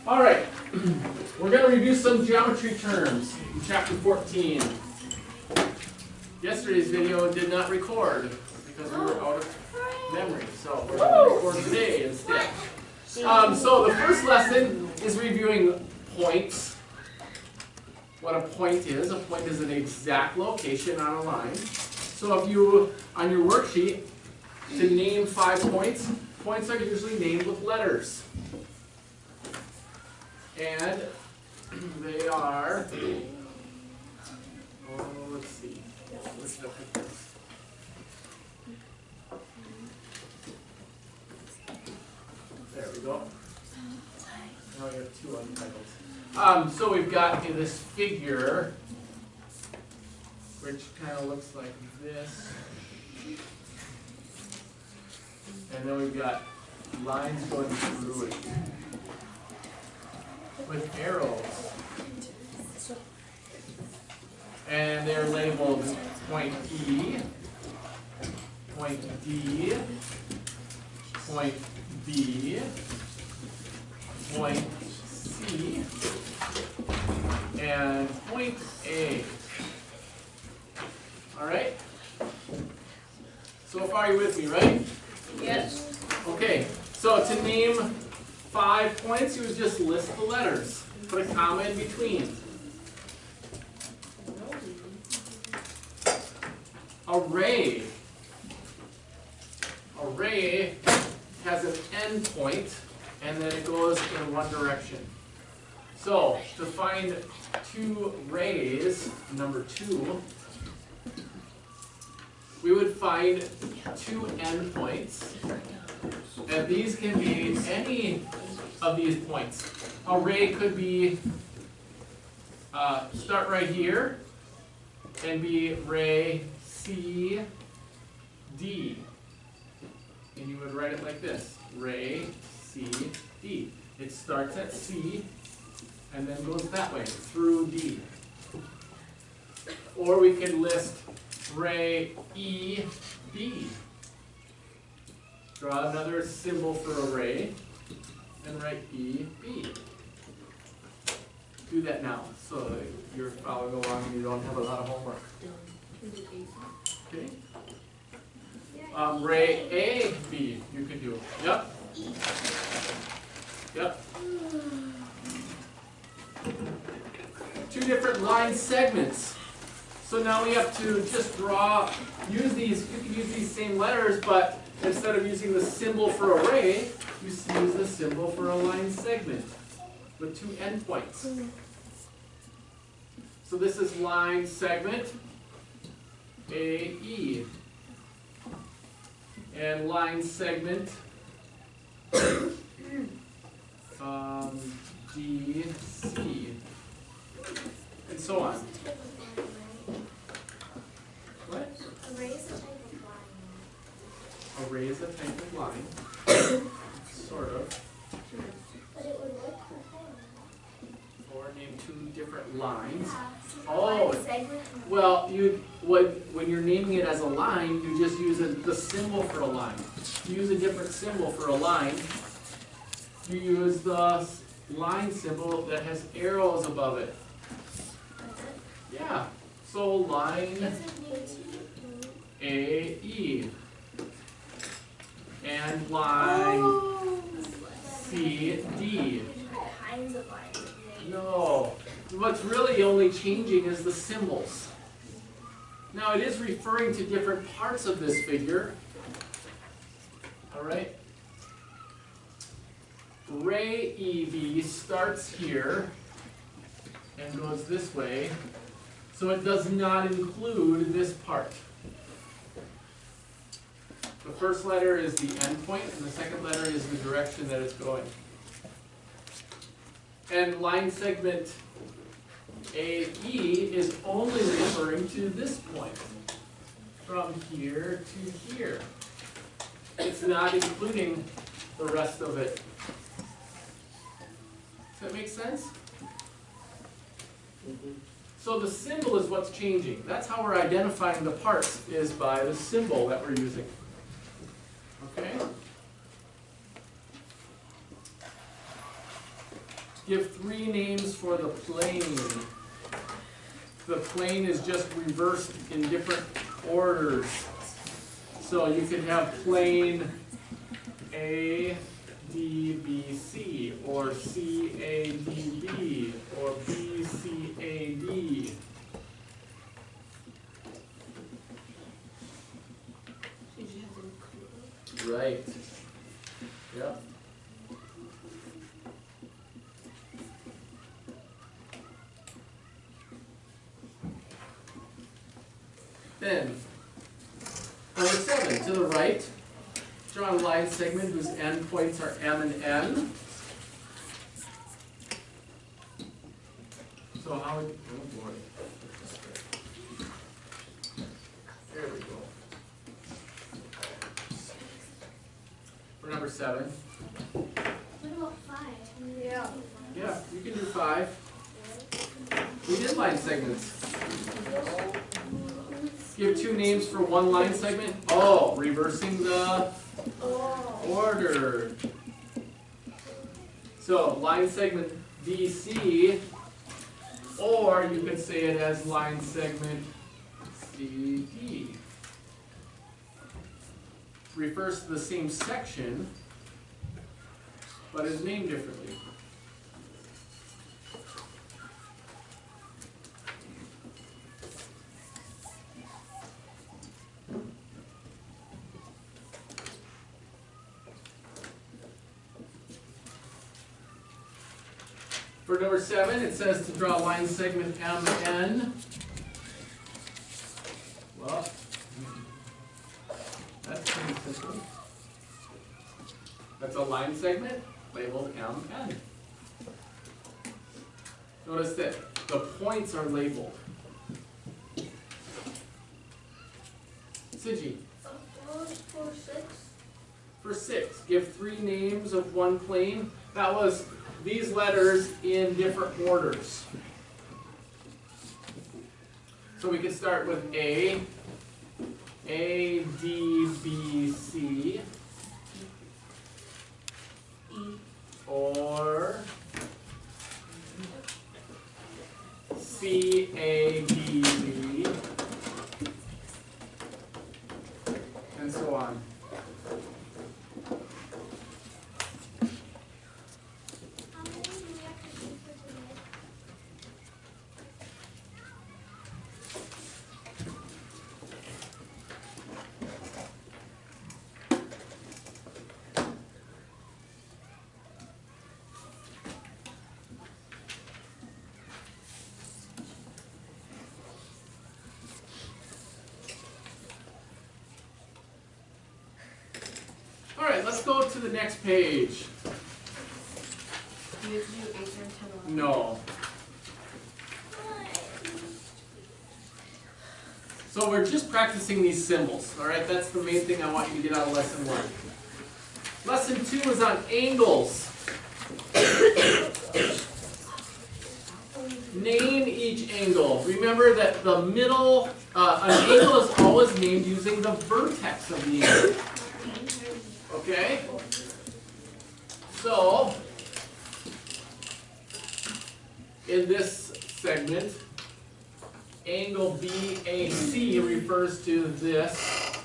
All right, we're going to review some geometry terms in chapter 14. Yesterday's video did not record because we were out of memory, so we're going to record today instead. So the first lesson is reviewing points. What a point is an exact location on a line. So if you, on your worksheet, to name 5 points, points are usually named with letters. And they are, let's see, where should I put this? There we go. Now we have 2 untitled. So we've got in this figure, which kind of looks like this. And then we've got lines going through it with arrows. And they're labeled point E, point D, point B, point C, and point A. Alright? So far you're with me, right? Yes. Okay, so to name 5 points, you would just list the letters. Put a comma in between. Array. Array has an end point, and then it goes in one direction. So, to find 2 rays, number 2, we would find 2 endpoints, and these can be any of these points. A ray could be, start right here, and be ray C, D. And you would write it like this, ray C, D. It starts at C, and then goes that way, through D. Or we could list ray E, B. Draw another symbol for a ray, and write E, B. Do that now, so that you're following along and you don't have a lot of homework. Okay. Ray A, B, you could do. Yep. Yep. 2 different line segments. So now we have to just draw, use these, you can use these same letters, but instead of using the symbol for a ray, you use the symbol for a line segment with 2 endpoints. So this is line segment AE. And line segment DC. And so on. What? Array is a type of line. Array is a type of line. Sort of. But it would work for him. Or name 2 different lines. Yeah. Oh, Line segment. well, when you're naming it as a line, you just use the symbol for a line. You use a different symbol for a line. You use the line symbol that has arrows above it. Yeah. So line AE. And line CD. Kinds of lines. No. What's really only changing is the symbols. Now it is referring to different parts of this figure. Alright? Ray EB starts here and goes this way, so it does not include this part. The first letter is the endpoint, and the second letter is the direction that it's going. And line segment AE is only referring to this point, from here to here. It's not including the rest of it. Does that make sense? So the symbol is what's changing. That's how we're identifying the parts, is by the symbol that we're using. Okay? Give 3 names for the plane. The plane is just reversed in different orders. So you could have plane A, D, B, C, or C, A, D, B, or B, C, A, D. Right. Yep. Then, number 7, to the right, draw a line segment whose endpoints are M and N. So how would, oh boy. There we go. For number 7. What about 5? Yeah. Yeah, you can do 5. We did line segments. Give 2 names for 1 line segment. Oh, reversing the order. So line segment DC, or you could say it as line segment CD. Refers to the same section, but is named differently. For number 7, it says to draw line segment MN. Well, that's pretty simple. That's a line segment labeled MN. Notice that the points are labeled. Siji. For 6. For 6, give 3 names of 1 plane. That was these letters in different orders. So we could start with A, D, B, C, or C, A, D, B, and so on. How many do we have to do for today? All right, let's go to the next page. Do you have to do 8, 9, 10, 11? No. So we're just practicing these symbols, all right? That's the main thing I want you to get out of lesson 1. Lesson 2 is on angles. Name each angle. Remember that the middle, an angle is always named using the vertex of the angle. Okay? So, in this segment, angle BAC refers to this,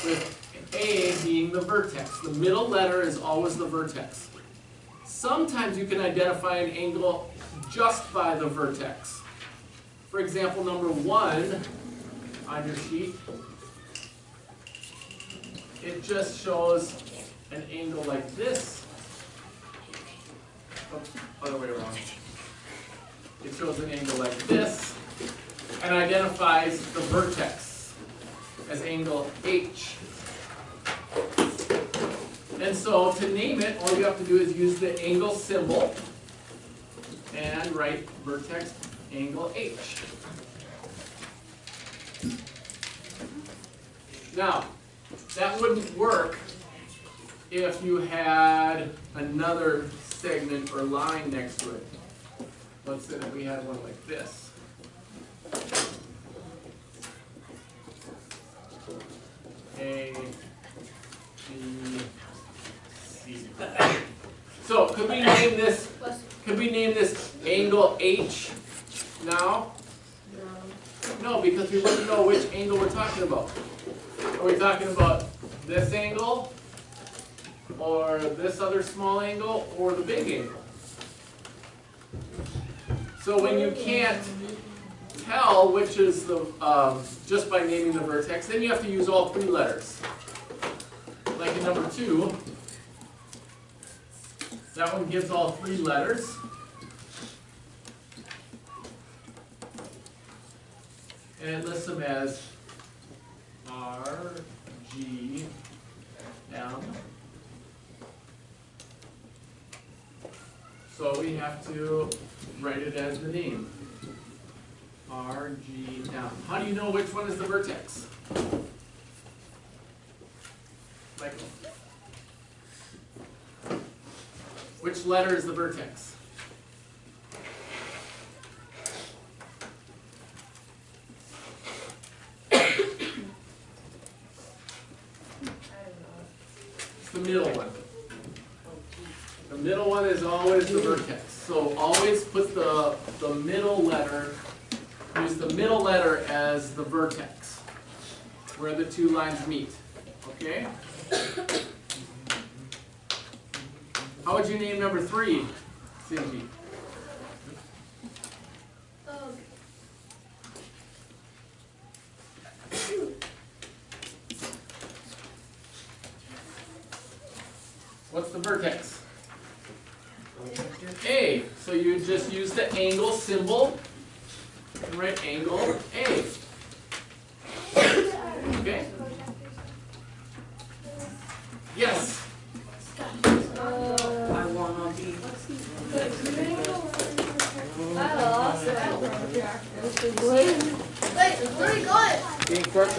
with A being the vertex. The middle letter is always the vertex. Sometimes you can identify an angle just by the vertex. For example, number 1 on your sheet, it just shows an angle like this. Oops, other way around. It shows an angle like this and identifies the vertex as angle H. And so to name it, all you have to do is use the angle symbol and write vertex angle H. Now, that wouldn't work if you had another segment or line next to it. Let's say that we had one like this. A, B, C. So could we name this? Could we name this angle H now? No, because we wouldn't know which angle we're talking about. Are we talking about this angle, or this other small angle, or the big angle? So when you can't tell which is the, just by naming the vertex, then you have to use all three letters. Like in number 2, that one gives all three letters. And it lists them as R, G, M. So we have to write it as the name. R, G, M. How do you know which one is the vertex? Michael. Which letter is the vertex? It's the middle one. The middle one is always the vertex. So always put the middle letter, use the middle letter as the vertex, where the two lines meet. Okay? How would you name number 3, Cindy? What's the vertex? A. So you just use the angle symbol and write angle A. Okay? Yes? I wanna be. Wait, where are we going? Being perfect.